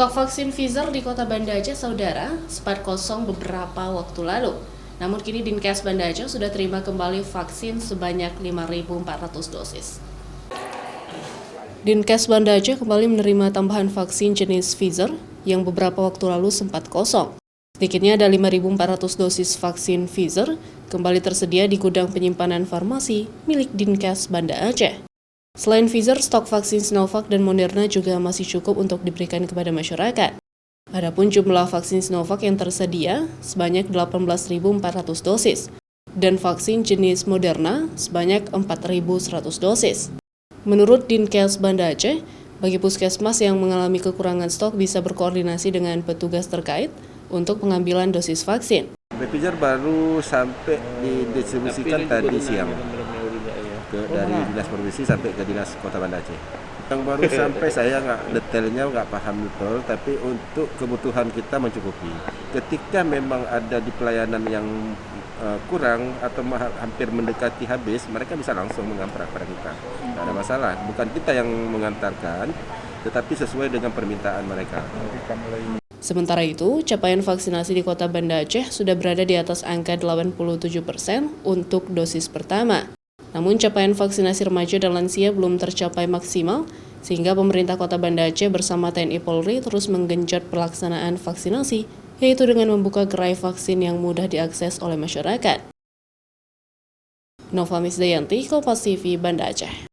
Stok vaksin Pfizer di kota Banda Aceh, saudara, sempat kosong beberapa waktu lalu. Namun kini Dinkes Banda Aceh sudah terima kembali vaksin sebanyak 5.400 dosis. Dinkes Banda Aceh kembali menerima tambahan vaksin jenis Pfizer yang beberapa waktu lalu sempat kosong. Sedikitnya ada 5.400 dosis vaksin Pfizer kembali tersedia di gudang penyimpanan farmasi milik Dinkes Banda Aceh. Selain Pfizer, stok vaksin Sinovac dan Moderna juga masih cukup untuk diberikan kepada masyarakat. Adapun jumlah vaksin Sinovac yang tersedia sebanyak 18.400 dosis dan vaksin jenis Moderna sebanyak 4.100 dosis. Menurut Dinkes Banda Aceh, bagi puskesmas yang mengalami kekurangan stok bisa berkoordinasi dengan petugas terkait untuk pengambilan dosis vaksin. Pfizer baru sampai didistribusikan tadi siang dari Dinas Provinsi sampai ke Dinas Kota Banda Aceh. Yang baru sampai saya detailnya nggak paham betul, tapi untuk kebutuhan kita mencukupi. Ketika memang ada di pelayanan yang kurang atau hampir mendekati habis, mereka bisa langsung mengantar kepada kita. Tidak ada masalah, bukan kita yang mengantarkan, tetapi sesuai dengan permintaan mereka. Sementara itu, capaian vaksinasi di kota Banda Aceh sudah berada di atas angka 87% untuk dosis pertama. Namun capaian vaksinasi remaja dan lansia belum tercapai maksimal, sehingga pemerintah kota Banda Aceh bersama TNI Polri terus menggenjot pelaksanaan vaksinasi, yaitu dengan membuka gerai vaksin yang mudah diakses oleh masyarakat. Nova Misdayanti, Kompas TV, Banda Aceh.